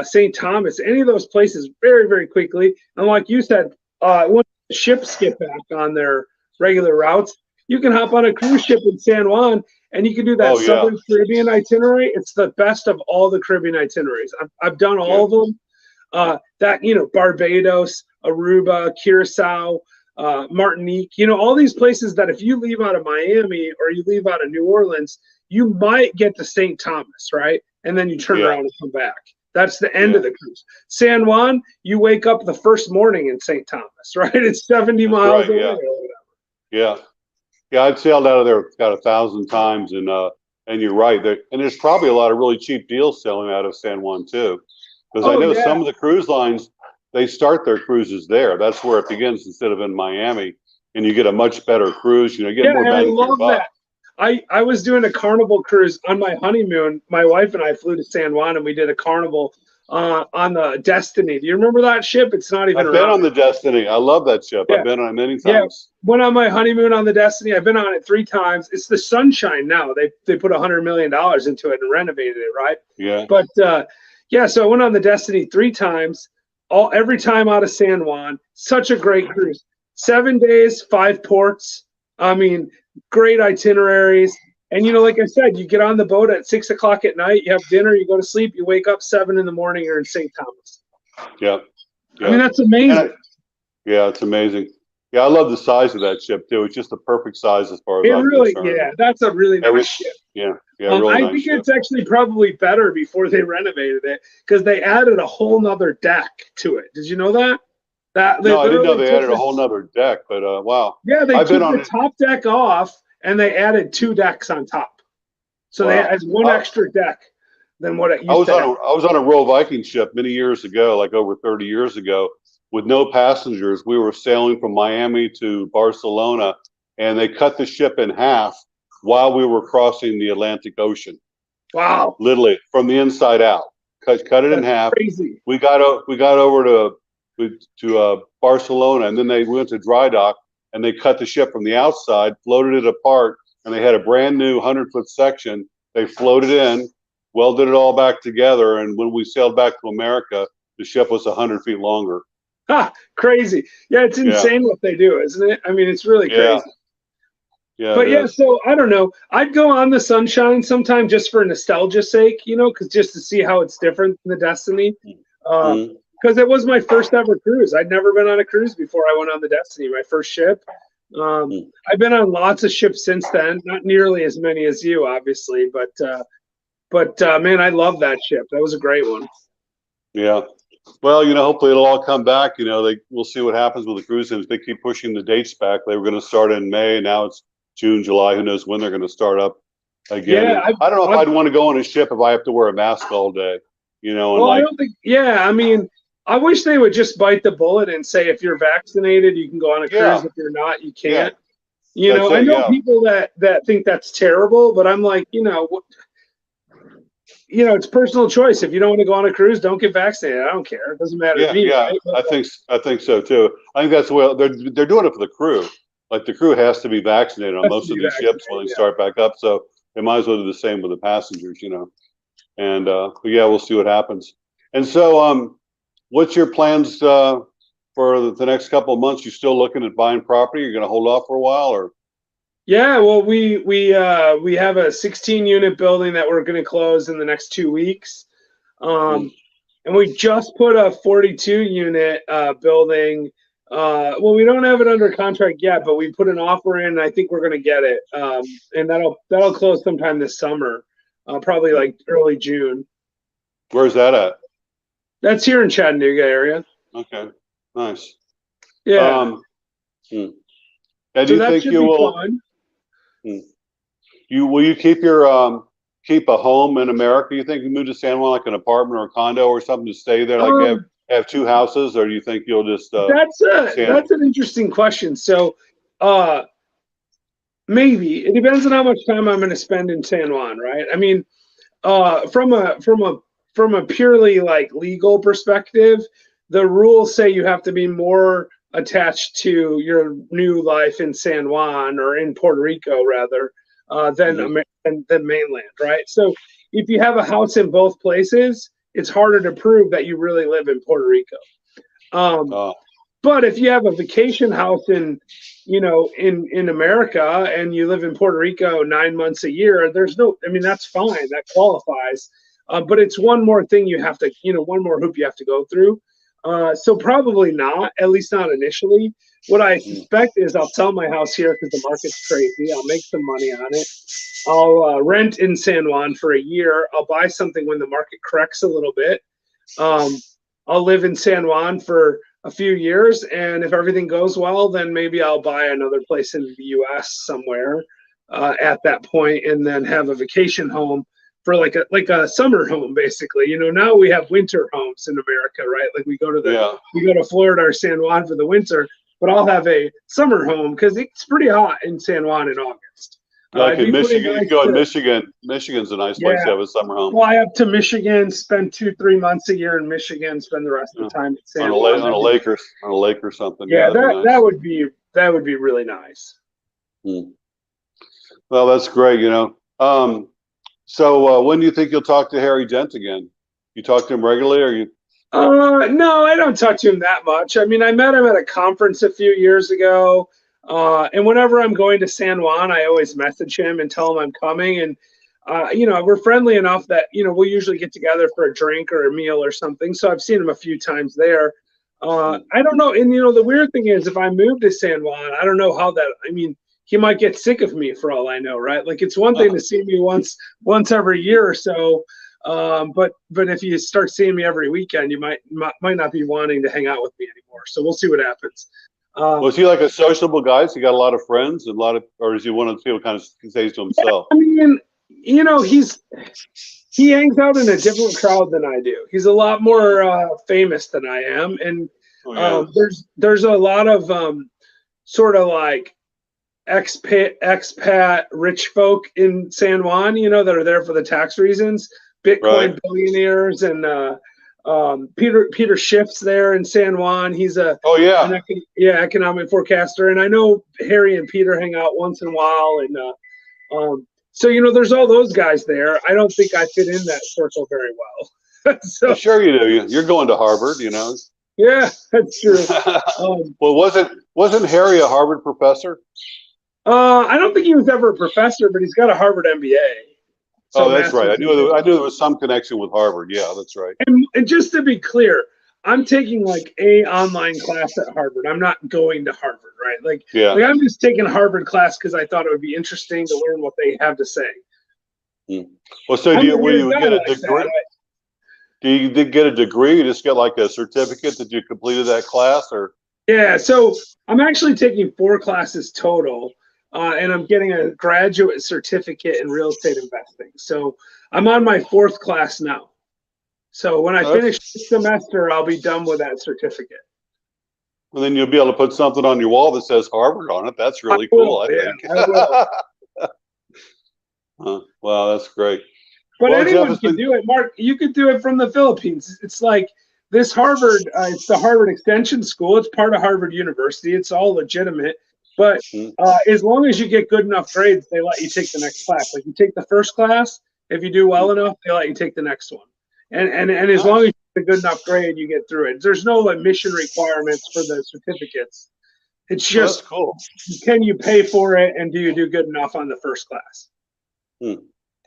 St. Thomas, any of those places very, very quickly. And like you said, when ships get back on their regular routes, you can hop on a cruise ship in San Juan and you can do that Oh, yeah. Southern Caribbean itinerary. It's the best of all the Caribbean itineraries. I've done Yeah. all of them. That, you know, Barbados, Aruba, Curacao, Martinique, you know, all these places that if you leave out of Miami or you leave out of New Orleans, you might get to St. Thomas, right? And then you turn Yeah. around and come back. That's the end Yeah. of the cruise. San Juan, you wake up the first morning in St. Thomas, right? It's 70 That's miles right. away Yeah. or whatever. Yeah. Yeah. I've sailed out of there about 1,000 times. And you're right. And there's probably a lot of really cheap deals sailing out of San Juan too. Because I Oh, know yeah. some of the cruise lines, they start their cruises there. That's where it begins instead of in Miami. And you get a much better cruise. You know, you get Yeah, more and I bang for your love buck. that. I was doing a carnival cruise on my honeymoon. My wife and I flew to San Juan and we did a carnival on the Destiny. Do you remember that ship? It's not even I've been around. on the Destiny. I love that ship. Yeah, I've been on it many yeah. times. Went on my honeymoon on the Destiny. I've been on it 3 times. It's the Sunshine now. They put $100 million into it and renovated it, right? Yeah. But yeah, so I went on the Destiny 3 times. Every time out of San Juan. Such a great cruise. 7 days, 5 ports. I mean, great itineraries. And, you know, like I said, you get on the boat at 6 o'clock at night, you have dinner, you go to sleep, you wake up 7 in the morning, you're in St. Thomas. Yeah. I mean, Yeah. that's And amazing. yeah, it's amazing. Yeah, I love the size of that ship too. It's just the perfect size as far as It I'm really, concerned. yeah, that's a really nice ship. Yeah, yeah, really I nice think ship. it's actually probably better before they renovated it because they added a whole nother deck to it. Did you know that? That they No, I didn't know literally they took added a the whole nother deck, but wow. yeah they I've been took on the it. top deck off and they added two decks on top, so they Wow. has one extra deck than what it I used was to on have. I was on a Royal Viking ship many years ago, like over 30 years ago, with no passengers. We were sailing from Miami to Barcelona, and they cut the ship in half while we were crossing the Atlantic Ocean, Wow, literally from the inside out. Cut it in that's half. crazy. We got over to Barcelona, and then they went to dry dock, and they cut the ship from the outside, floated it apart, and they had a brand new 100-foot section. They floated in, welded it all back together, and when we sailed back to America, the ship was 100 feet longer. Ha, crazy. Yeah, it's Yeah, insane what they do, isn't it? I mean, it's really yeah, crazy. yeah. It But yeah, is. so I don't know. I'd go on the Sunshine sometime just for nostalgia's sake, because just to see how it's different than the Destiny. Mm-hmm. Because it was my first ever cruise. I'd never been on a cruise before I went on the Destiny, my first ship. I've been on lots of ships since then, not nearly as many as you, obviously, but man, I love that ship. That was a great one. Yeah. Well, hopefully it'll all come back. We'll see what happens with the cruise ships. They keep pushing the dates back. They were going to start in May. Now it's June, July. Who knows when they're going to start up again? Yeah, And I don't know if I'd want to go on a ship if I have to wear a mask all day. And well, I like, don't think. Yeah, I mean, I wish they would just bite the bullet and say if you're vaccinated, you can go on a cruise. yeah, If you're not, you yeah, can't. that's I it. know Yeah, people that think that's terrible, but I'm like, it's personal choice. If you don't want to go on a cruise, don't get vaccinated. I don't care. It doesn't matter to yeah, me, yeah. right? I think so too. I think that's what they're doing it for the crew. Like the crew has to be vaccinated on Has to most be of these ships when vaccinated. they Yeah. start back up. So they might as well do the same with the passengers. And but yeah, we'll see what happens. And so, what's your plans for the next couple of months? You still looking at buying property? You're going to hold off for a while, or? Yeah, well, we have a 16 unit building that we're going to close in the next 2 weeks, Mm. and we just put a 42 unit building. Well, we don't have it under contract yet, but we put an offer in. And I think we're going to get it, and that'll close sometime this summer, probably like early June. Where's that at? That's here in Chattanooga area. Okay, nice. Yeah, Um, hmm. And do so you that think should you be will? fun. Hmm. Will you keep your keep a home in America? You think you move to San Juan like an apartment or a condo or something to stay there? Like Um, have two houses, or do you think you'll just San? that's an interesting question. So, uh, maybe it depends on how much time I'm going to spend in San Juan, right? I mean, from a purely like legal perspective, the rules say you have to be more attached to your new life in San Juan or in Puerto Rico rather Mhm. than mainland, right? So if you have a house in both places, it's harder to prove that you really live in Puerto Rico. Um, Uh, but if you have a vacation house in America and you live in Puerto Rico 9 months a year, there's no. I mean, that's fine. That qualifies. But it's one more thing you have to, one more hoop you have to go through. So probably not, at least not initially. What I mm. suspect is I'll sell my house here because the market's crazy. I'll make some money on it. I'll rent in San Juan for a year. I'll buy something when the market corrects a little bit. Um, I'll live in San Juan for a few years, and if everything goes well, then maybe I'll buy another place in the U.S. somewhere at that point, and then have a vacation home for like a summer home, basically. Now we have winter homes in America, right? Like Yeah, we go to Florida or San Juan for the winter, but I'll have a summer home because it's pretty hot in San Juan in August. like It'd in be pretty Michigan, you nice can go in to, Michigan. Michigan's a nice place to yeah, have a summer home. fly up to Michigan, spend 2-3 months a year in Michigan, spend the rest Yeah. of the time in On San Juan. on a lake or something. Yeah, Yeah, that'd be that nice. would be really nice. Mm. Well, that's great. So when do you think you'll talk to Harry Dent again? You talk to him regularly, or you? No, I don't talk to him that much. I mean, I met him at a conference a few years ago, and whenever I'm going to San Juan, I always message him and tell him I'm coming. And we're friendly enough that we'll usually get together for a drink or a meal or something. So I've seen him a few times there. I don't know. And the weird thing is, if I move to San Juan, I don't know how that. I mean, he might get sick of me for all I know, right? Like it's one thing to see me once every year or so, but if you start seeing me every weekend, you might not be wanting to hang out with me anymore. So we'll see what happens. Was he like a sociable guy? So he got a lot of friends and or is he one of the people kind of stays to himself? I mean, he hangs out in a different crowd than I do. He's a lot more famous than I am, and there's a lot of sort of like expat rich folk in San Juan, that are there for the tax reasons. Bitcoin billionaires and Peter Schiff's there in San Juan. He's an economic forecaster, and I know Harry and Peter hang out once in a while, and so there's all those guys there. I don't think I fit in that circle very well. So sure you do. You're going to Harvard, Yeah, that's true. Well, wasn't Harry a Harvard professor? I don't think he was ever a professor, but he's got a Harvard MBA. So that's right. I knew there was some connection with Harvard. Yeah, that's right. And just to be clear, I'm taking like a online class at Harvard. I'm not going to Harvard, right? Like I'm just taking a Harvard class because I thought it would be interesting to learn what they have to say. Well, so do you get a degree? Do you get a degree? You just get like a certificate that you completed that class, or? Yeah, so I'm actually taking 4 classes total. And I'm getting a graduate certificate in real estate investing. So I'm on my 4th class now. So when I finish this semester, I'll be done with that certificate. Well, then you'll be able to put something on your wall that says Harvard on it. That's really cool, I think. I will. Wow, that's great. But anyone can do it. Mark, you could do it from the Philippines. It's like this Harvard, it's the Harvard Extension School. It's part of Harvard University. It's all legitimate. But as long as you get good enough grades, they let you take the next class. Like you take the first class, if you do well enough, they let you take the next one. And as long as you get a good enough grade, you get through it. There's no admission requirements for the certificates. It's just cool. Can you pay for it, and do you do good enough on the first class?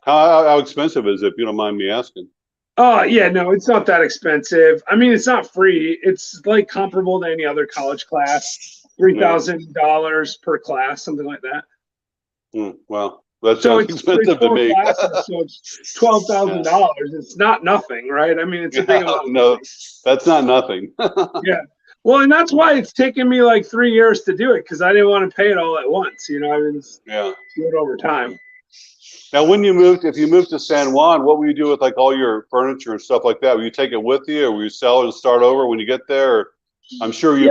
How expensive is it, if you don't mind me asking? Oh, yeah, no, it's not that expensive. I mean, it's not free. It's like comparable to any other college class. $3,000 per class, something like that. Wow, that sounds expensive to me. Classes, so it's $12,000. It's not nothing, right? I mean, it's a big amount. No, that's not nothing. Yeah, well, and that's why it's taken me like 3 years to do it, because I didn't want to pay it all at once. I mean, do it over time. Now, if you moved to San Juan, what will you do with like all your furniture and stuff like that? Will you take it with you, or will you sell it and start over when you get there? Or I'm sure you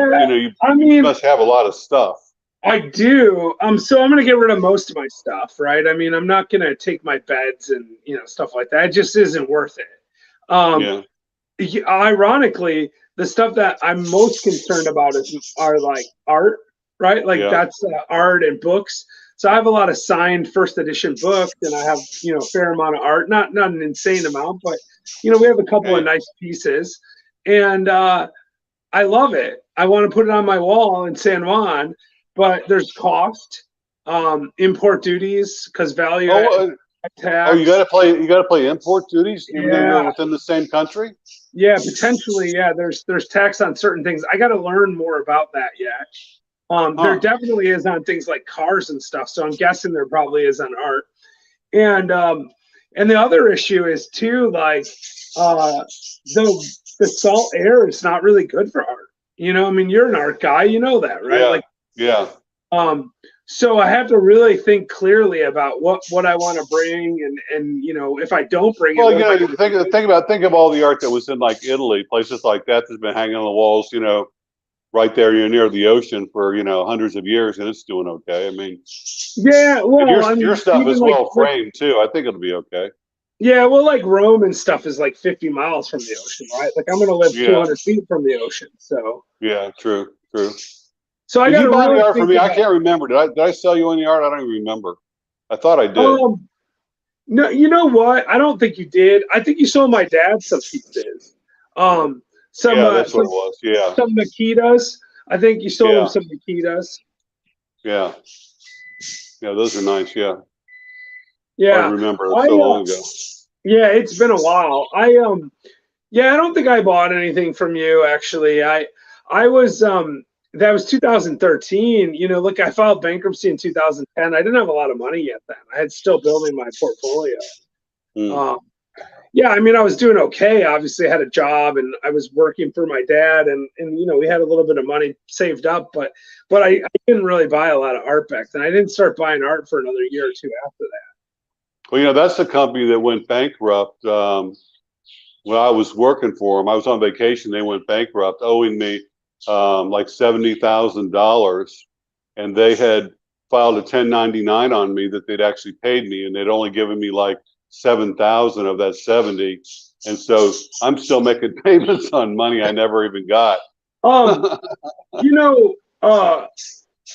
must have a lot of stuff. I do. So I'm going to get rid of most of my stuff, right? I mean, I'm not going to take my beds and stuff like that. It just isn't worth it. Ironically, the stuff that I'm most concerned about are like art, right? Like that's art and books. So I have a lot of signed first edition books, and I have a fair amount of art. Not an insane amount, but we have a couple of nice pieces, and I love it. I want to put it on my wall in San Juan, but there's cost, import duties, because value tax. You got to pay import duties even though you're within the same country. Yeah, potentially. Yeah, there's tax on certain things. I got to learn more about that yet. There definitely is on things like cars and stuff. So I'm guessing there probably is on art. And the other issue is too, like the salt air is not really good for art. I mean, you're an art guy, you know that, right? So I have to really think clearly about what I want to bring, and if I don't bring it. Think of all the art that was in like Italy, places like that that's been hanging on the walls, right there, you're near the ocean for hundreds of years, and it's doing okay. I mean, your stuff is well framed too. I think it'll be okay. Yeah, well, like Rome and stuff is like 50 miles from the ocean, right? Like I'm going to live 200 feet from the ocean, so. Yeah, true. So I got to buy the art for me. I can't remember. Did I sell you any art? I don't even remember. I thought I did. No, you know what? I don't think you did. I think you sold my dad some pieces. That's what it was. Yeah. Some Nikitas. I think you sold him some Nikitas. Yeah. Yeah, those are nice. Yeah. Yeah. I remember so long ago. Yeah, it's been a while. I don't think I bought anything from you actually. I I was that was 2013. You know, look, I filed bankruptcy in 2010. I didn't have a lot of money yet then. I had still building my portfolio. Mm. Um, yeah, I mean, I was doing okay. Obviously, I had a job and I was working for my dad, and you know, we had a little bit of money saved up, but I didn't really buy a lot of art back then. I didn't start buying art for another year or two after that. Well, you know, that's the company that went bankrupt. When I was working for them, I was on vacation. They went bankrupt, owing me like $70,000, and they had filed a 1099 on me that they'd actually paid me, and they'd only given me like 7,000 of that 70, and so I'm still making payments on money I never even got. Um, you know,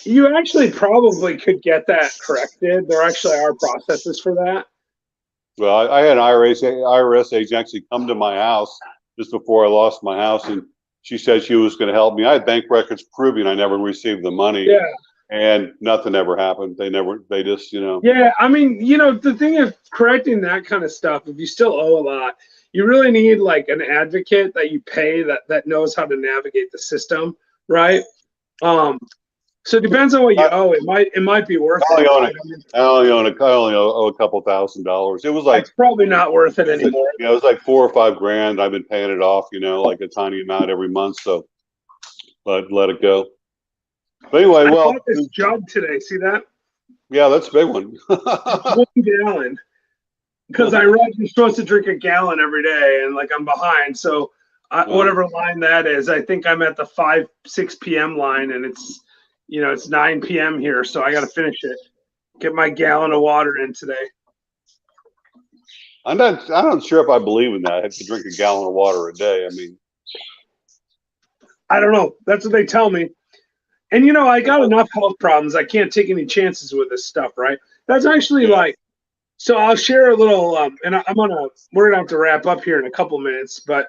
you actually probably could get that corrected. There actually are processes for that. Well, I had an IRS agent actually come to my house just before I lost my house, and she said she was going to help me. I had bank records proving I never received the money, Yeah. and nothing ever happened. They just, you know. Yeah, I mean, you know, the thing of correcting that kind of stuff, if you still owe a lot, you really need like an advocate that you pay that knows how to navigate the system, right? Um, so it depends on what you I, owe. It might be worth I only it, own right? I mean, I only owe a couple $1,000s. It was like, it's probably not worth it anymore. you know, it was like 4 or 5 grand. I've been paying it off, you know, like a tiny amount every month. So, but let it go. But anyway, I well, bought this jug today. See that? yeah, that's a big one. It's 1 gallon because I read you're supposed to drink a gallon every day, and like I'm behind. So whatever line that is, I think I'm at the 6 p.m. line, and it's you know it's 9 p.m. here, so I got to finish it. Get my gallon of water in today. I'm not sure if I believe in that. I have to drink a gallon of water a day. I mean, I don't know. That's what they tell me. And you know, I got enough health problems. I can't take any chances with this stuff, right? That's actually yeah. like. So I'll share a little, and we're gonna have to wrap up here in a couple minutes, but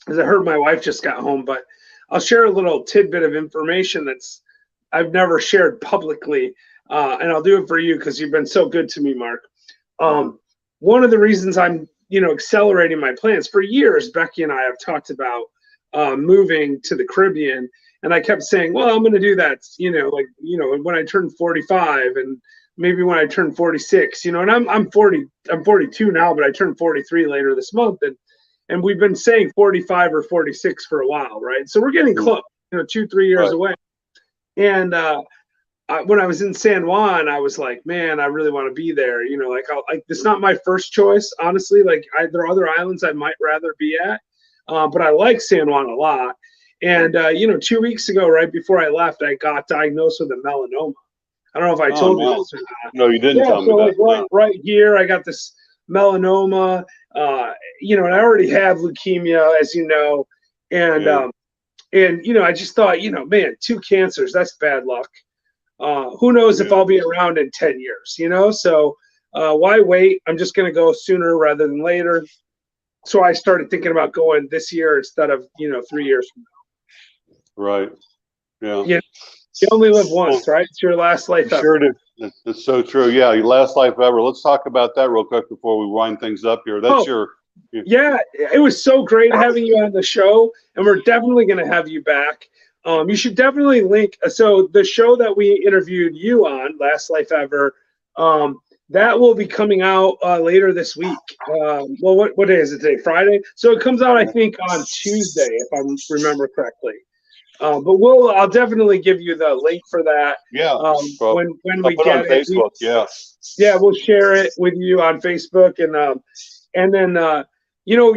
as I heard my wife just got home, but I'll share a little tidbit of information that's I've never shared publicly, and I'll do it for you because you've been so good to me, Mark. One of the reasons I'm, you know, accelerating my plans for years, Becky and I have talked about moving to the Caribbean, and I kept saying, well, I'm going to do that, you know, like, you know, when I turn 45 and maybe when I turn 46, you know, and I'm 42 now, but I turn 43 later this month, and we've been saying 45 or 46 for a while, right? So we're getting close, you know, 2-3 years away. And when I was in San Juan, I was like, man, I really want to be there. You know, like it's not my first choice, honestly. Like there are other islands I might rather be at, but I like San Juan a lot. And you know, 2 weeks ago, right before I left, I got diagnosed with a melanoma. I don't know if I told you this or not. No, you didn't tell me so like that. right here, I got this melanoma. You know, and I already have leukemia, as you know, and you know, I just thought, you know, man, 2 cancers, that's bad luck. Who knows if I'll be around in 10 years, you know? So why wait? I'm just going to go sooner rather than later. So I started thinking about going this year instead of, you know, 3 years from now. Right. Yeah. You only live once, right? It's your last life ever. Sure do. It's so true. Yeah, your last life ever. Let's talk about that real quick before we wind things up here. Yeah, it was so great having you on the show, and we're definitely going to have you back. You should definitely link. So the show that we interviewed you on, Last Life Ever, that will be coming out later this week. Well, what day is it today? Friday. So it comes out, I think, on Tuesday, if I remember correctly. But I'll definitely give you the link for that. Yeah. When we get it on Facebook. Yeah, we'll share it with you on Facebook, and then you know,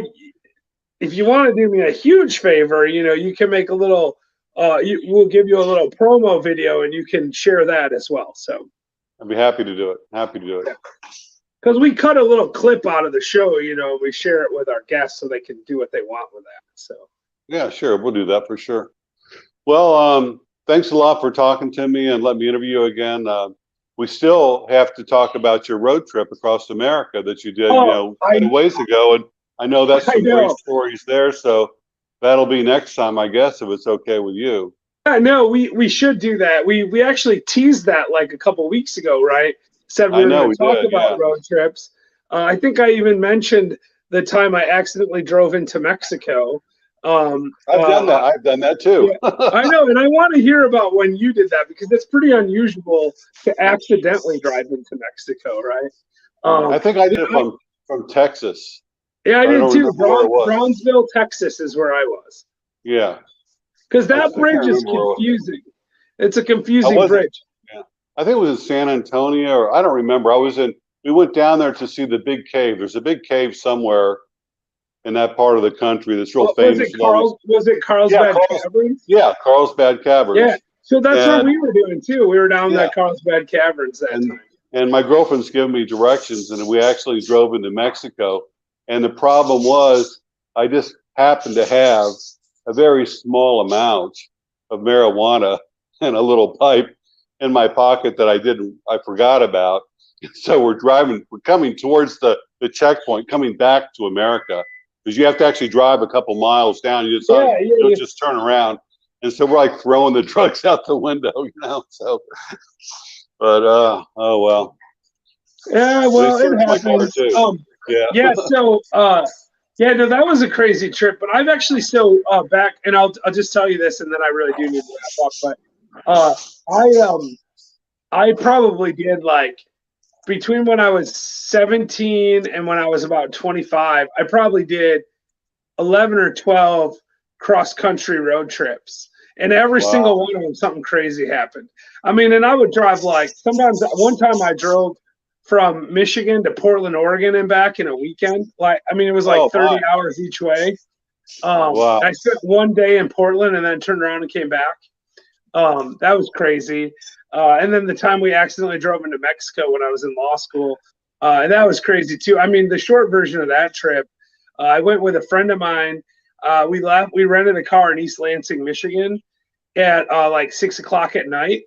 if you want to do me a huge favor, you know, you can make a little. We'll give you a little promo video, and you can share that as well. So I'd be happy to do it. Happy to do it. Because we cut a little clip out of the show, you know, we share it with our guests so they can do what they want with that. So yeah, sure, we'll do that for sure. Well, thanks a lot for talking to me and let me interview you again. We still have to talk about your road trip across America that you did, you know, ways ago, and I know that's some great stories there. So that'll be next time, I guess, if it's okay with you. Yeah, no, we should do that. We actually teased that like a couple weeks ago, right? Said we were going to talk about road trips. I think I even mentioned the time I accidentally drove into Mexico. I've done that. I've done that too. Yeah, I know, and I want to hear about when you did that because it's pretty unusual to accidentally drive into Mexico, right? I think I did it from Texas, Yeah, I but I did don't too. remember where it was. Brownsville, Texas is where I was. Yeah, Because I that can't bridge is remember where it was. confusing. It's a I confusing wasn't. bridge. Yeah, I think it was in San Antonio, or I don't remember. I was in. We went down there to see the big cave. There's a big cave somewhere in that part of the country that's real What was famous. it, Carl's? Was it Yeah, Carlsbad Caverns? Carlsbad Yeah. Caverns, So that's what and we were doing too. We were down yeah, at Carlsbad Caverns that and time. and my girlfriend's given me directions, and we actually drove into Mexico. And the problem was, I just happened to have a very small amount of marijuana and a little pipe in my pocket that I forgot about. So we're coming towards the checkpoint, coming back to America, because you have to actually drive a couple miles down. You don't just turn around. And so we're like throwing the drugs out the window, So, but oh well. Yeah, They well, it searched my car happens. too. Yeah. Yeah. So, yeah, no, that was a crazy trip. But I've actually back, and I'll just tell you this, and then I really do need to wrap up. But uh, I probably did like between when I was 17 and when I was about 25, I probably did 11 or 12 cross country road trips. And every single Wow. one of them, something crazy happened. I mean, and I would drive like sometimes one time I drove from Michigan to Portland, Oregon and back in a weekend. Like, I mean, it was like Oh 30 my. hours each way. Wow. I spent one day in Portland and then turned around and came back. That was crazy. And then the time we accidentally drove into Mexico when I was in law school, and that was crazy too. I mean, the short version of that trip, I went with a friend of mine. We rented a car in East Lansing, Michigan at like 6 o'clock at night.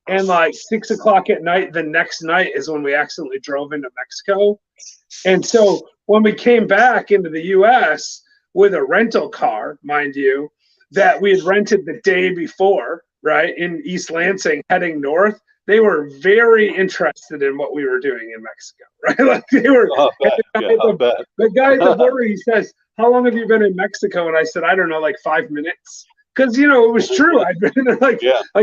And like 6 o'clock at night, the next night is when we accidentally drove into Mexico. And so when we came back into the US with a rental car, mind you, that we had rented the day before, right, in East Lansing heading north, they were very interested in what we were doing in Mexico, right? Like they were, the guy at the border, he says, "How long have you been in Mexico?" And I said, "I don't know, like 5 minutes." Because it was true. I'd been like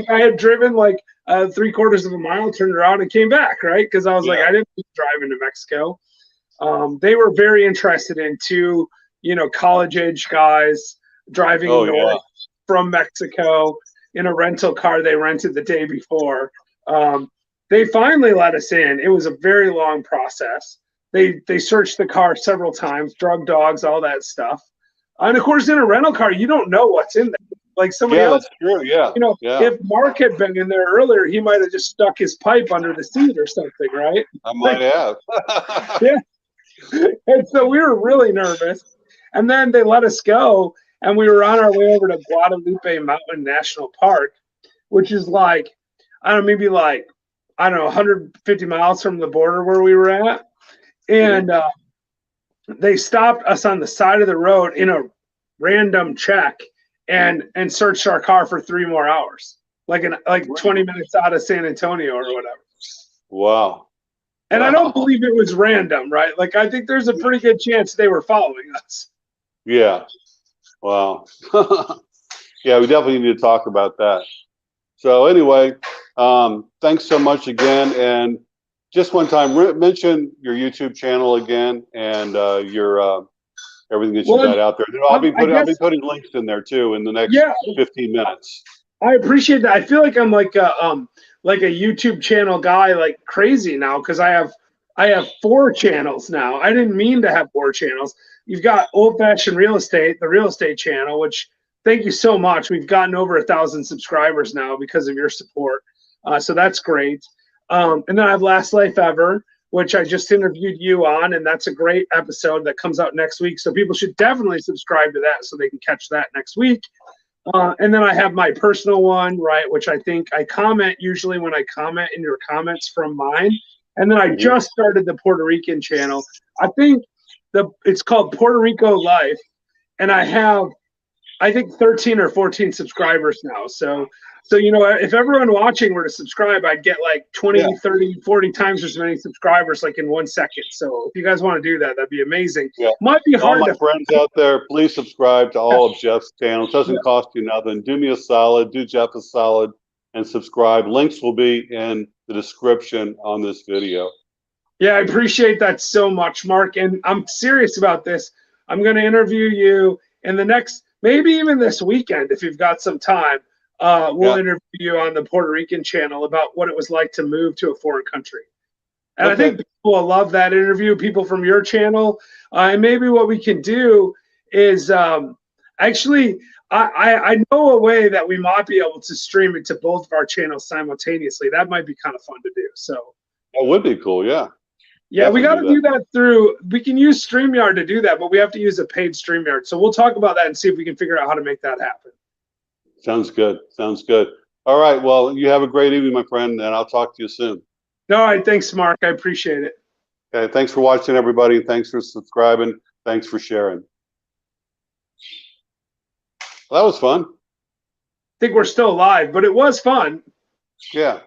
I had driven like 3/4 of a mile, turned around and came back, right? Because I was like, I didn't drive into Mexico. They were very interested in two, college age guys driving north from Mexico in a rental car they rented the day before. They finally let us in. It was a very long process. They searched the car several times, drug dogs, all that stuff. And of course, in a rental car, you don't know what's in there. Like somebody else, that's true. Yeah. If Mark had been in there earlier, he might have just stuck his pipe under the seat or something, right? I might have. Yeah. And so we were really nervous. And then they let us go, and we were on our way over to Guadalupe Mountain National Park, which is like, I don't know, maybe like, 150 miles from the border where we were at. And they stopped us on the side of the road in a random check and searched our car for 3 more hours, like 20 minutes out of San Antonio or whatever. Wow. And I don't believe it was random, right? Like I think there's a pretty good chance they were following us. Yeah. Wow. Yeah, we definitely need to talk about that. So anyway, thanks so much again. And just one time, mention your YouTube channel again and your everything that you got out there. I'll be putting links in there too in the next 15 minutes. I appreciate that. I feel like I'm like a YouTube channel guy, like crazy now, because I have 4 channels now. I didn't mean to have 4 channels. You've got Old Fashioned Real Estate, the real estate channel, which thank you so much. We've gotten over 1,000 subscribers now because of your support. So that's great. And then I have Last Life Ever, which I just interviewed you on, and that's a great episode that comes out next week. So people should definitely subscribe to that so they can catch that next week. And then I have my personal one, right, which I think I comment usually when I comment in your comments from mine. And then I just started the Puerto Rican channel. I think it's called Puerto Rico Life, and I have 13 or 14 subscribers now. So So, if everyone watching were to subscribe, I'd get like 20, 30, 40 times as many subscribers like in 1 second. So if you guys want to do that, that'd be amazing. Yeah. Might be All hard my to friends out there, please subscribe to all of Jeff's channels. Doesn't cost you nothing. Do me a solid, do Jeff a solid, and subscribe. Links will be in the description on this video. Yeah, I appreciate that so much, Mark. And I'm serious about this. I'm going to interview you in the next, maybe even this weekend, if you've got some time. We'll interview you on the Puerto Rican channel about what it was like to move to a foreign country. And I think people will love that interview, people from your channel. And maybe what we can do is actually, I know a way that we might be able to stream it to both of our channels simultaneously. That might be kind of fun to do. So that would be cool. Yeah. Yeah, we got to do that through, we can use StreamYard to do that, but we have to use a paid StreamYard. So we'll talk about that and see if we can figure out how to make that happen. Sounds good. Sounds good. All right. Well, you have a great evening, my friend, and I'll talk to you soon. All right. Thanks, Mark. I appreciate it. Okay. Thanks for watching, everybody. Thanks for subscribing. Thanks for sharing. Well, that was fun. I think we're still live, but it was fun. Yeah.